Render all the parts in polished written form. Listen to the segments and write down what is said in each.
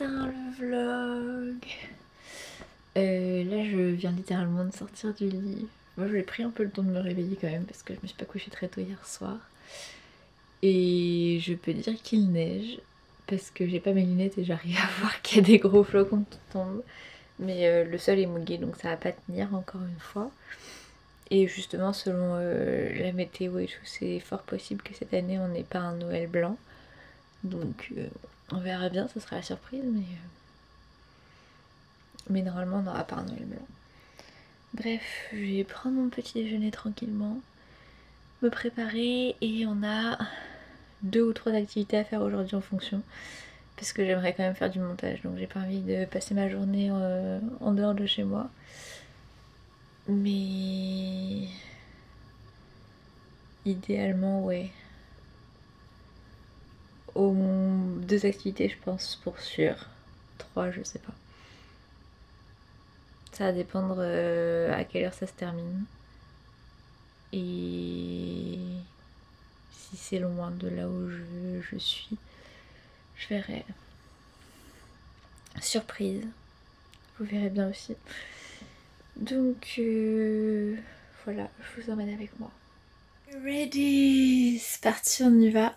matin le vlog. Là je viens littéralement de sortir du lit. Moi j'ai pris un peu le temps de me réveiller quand même parce que je me suis pas couchée très tôt hier soir. Et je peux dire qu'il neige parce que j'ai pas mes lunettes et j'arrive à voir qu'il y a des gros flocons qui tombent. Mais le sol est mouillé donc ça va pas tenir encore une fois. Et justement selon la météo et tout, c'est fort possible que cette année on n'ait pas un Noël blanc. Donc on verra bien, ça sera la surprise, mais normalement on n'aura pas un Noël blanc. Bref, je vais prendre mon petit déjeuner tranquillement, me préparer et on a 2 ou 3 activités à faire aujourd'hui en fonction. Parce que j'aimerais quand même faire du montage, donc j'ai pas envie de passer ma journée en dehors de chez moi. Mais idéalement, ouais. Au moins 2 activités, je pense, pour sûr. 3, je sais pas. Ça va dépendre à quelle heure ça se termine. Et si c'est loin de là où je suis, je verrai. Surprise. Vous verrez bien aussi. Donc voilà, je vous emmène avec moi. Ready, c'est parti, on y va.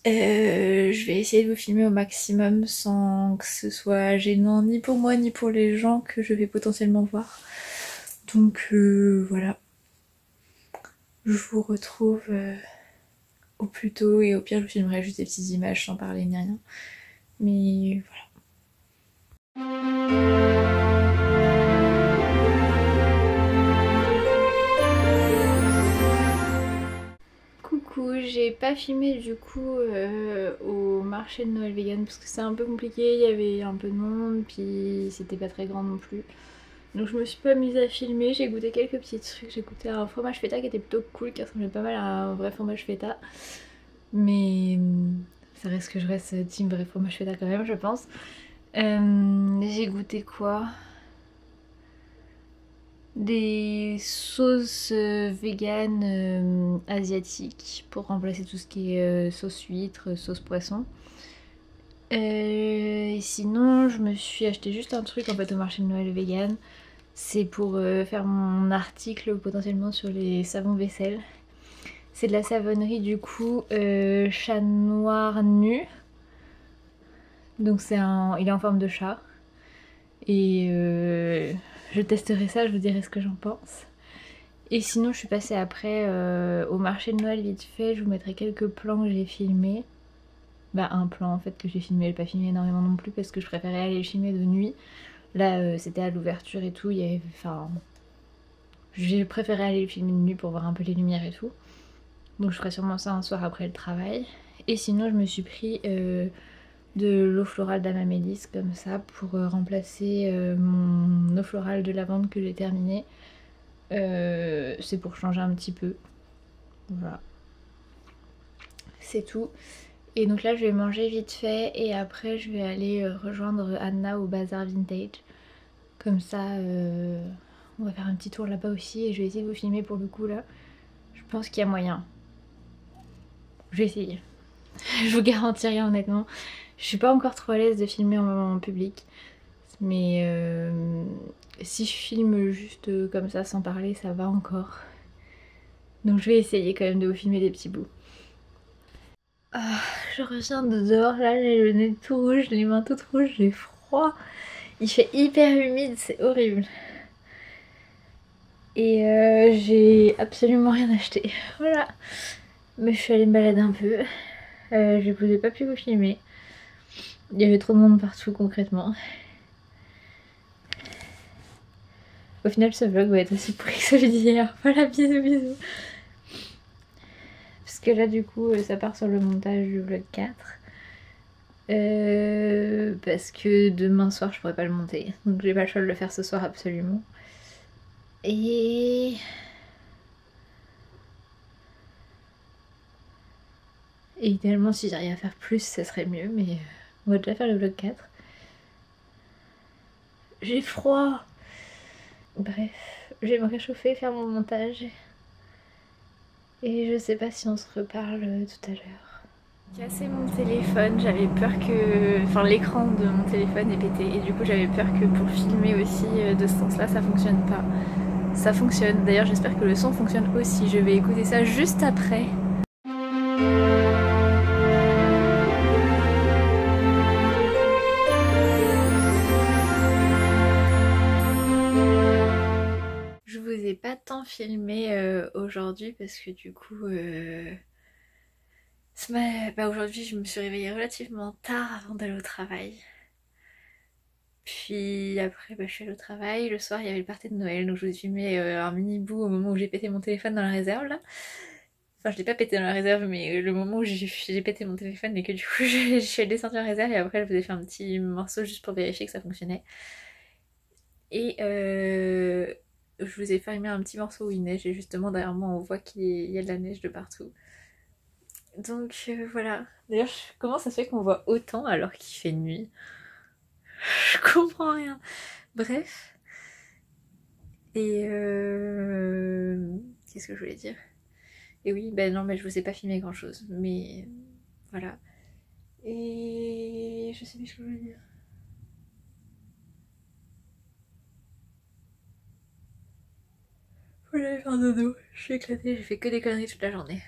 Je vais essayer de vous filmer au maximum sans que ce soit gênant ni pour moi ni pour les gens que je vais potentiellement voir. Donc voilà. Je vous retrouve au plus tôt et au pire je vous filmerai juste des petites images sans parler ni rien. Mais voilà. Coucou, j'ai pas filmé du coup au marché de Noël vegan parce que c'est un peu compliqué, il y avait un peu de monde puis c'était pas très grand non plus. Donc je me suis pas mise à filmer, j'ai goûté quelques petits trucs, j'ai goûté un fromage feta qui était plutôt cool, qui ressemblait pas mal à un vrai fromage feta. Mais ça reste que je reste team vrai fromage feta quand même je pense. J'ai goûté quoi? Des sauces vegan asiatiques pour remplacer tout ce qui est sauce huître, sauce poisson. Et sinon je me suis acheté juste un truc en fait au marché de Noël vegan. C'est pour faire mon article potentiellement sur les savons vaisselle. C'est de la savonnerie du coup chat noir nu. Donc il est en forme de chat. Et je testerai ça, je vous dirai ce que j'en pense. Et sinon je suis passée après au marché de Noël vite fait. Je vous mettrai quelques plans que j'ai filmés. Bah un plan en fait que j'ai filmé, je n'ai pas filmé énormément non plus parce que je préférais aller le filmer de nuit. Là c'était à l'ouverture et tout, il y avait... Enfin... J'ai préféré aller le filmer de nuit pour voir un peu les lumières et tout. Donc je ferai sûrement ça un soir après le travail. Et sinon je me suis pris de l'eau florale d'Amamélis comme ça pour remplacer mon eau florale de lavande que j'ai terminée. C'est pour changer un petit peu. Voilà. C'est tout. Et donc là je vais manger vite fait et après je vais aller rejoindre Anna au bazar vintage. Comme ça on va faire un petit tour là-bas aussi et je vais essayer de vous filmer pour le coup là. Je pense qu'il y a moyen. Je vais essayer. Je vous garantis rien honnêtement. Je suis pas encore trop à l'aise de filmer en public. Mais si je filme juste comme ça sans parler, ça va encore. Donc je vais essayer quand même de vous filmer des petits bouts. Ah, je reviens de dehors, là j'ai le nez tout rouge, les mains toutes rouges, j'ai froid. Il fait hyper humide, c'est horrible. Et j'ai absolument rien acheté. Voilà. Mais je suis allée me balader un peu. Je vous ai pas pu vous filmer. Il y avait trop de monde partout concrètement. Au final ce vlog va être aussi pourri que celui d'hier. Voilà, bisous bisous. Parce que là du coup ça part sur le montage du vlog 4. Parce que demain soir je pourrais pas le monter. Donc j'ai pas le choix de le faire ce soir absolument. Et... idéalement si j'arrive à faire plus ça serait mieux. Mais on va déjà faire le vlog 4. J'ai froid. Bref, je vais me réchauffer, faire mon montage. Et je sais pas si on se reparle tout à l'heure. J'ai cassé mon téléphone, j'avais peur que... Enfin l'écran de mon téléphone est pété et du coup j'avais peur que pour filmer aussi de ce sens-là ça fonctionne pas. Ça fonctionne, d'ailleurs j'espère que le son fonctionne aussi, je vais écouter ça juste après. Je vous ai pas tant filmé aujourd'hui parce que du coup aujourd'hui je me suis réveillée relativement tard avant d'aller au travail. Puis après je suis allée au travail, le soir il y avait le party de Noël donc je vous ai filmé un mini bout au moment où j'ai pété mon téléphone dans la réserve là. Enfin je l'ai pas pété dans la réserve mais le moment où j'ai pété mon téléphone et que du coup je suis descendue en réserve et après je vous ai fait un petit morceau juste pour vérifier que ça fonctionnait. Et je vous ai filmé un petit morceau où il neige et justement derrière moi on voit qu'il y a de la neige de partout. Donc voilà. D'ailleurs, comment ça se fait qu'on voit autant alors qu'il fait nuit? Je comprends rien. Bref. Et qu'est-ce que je voulais dire? Et oui, ben non, mais je vous ai pas filmé grand chose. Mais voilà. Et je sais plus ce que je voulais dire. Faut aller faire dodo. Je suis éclatée, j'ai fait que des conneries toute la journée.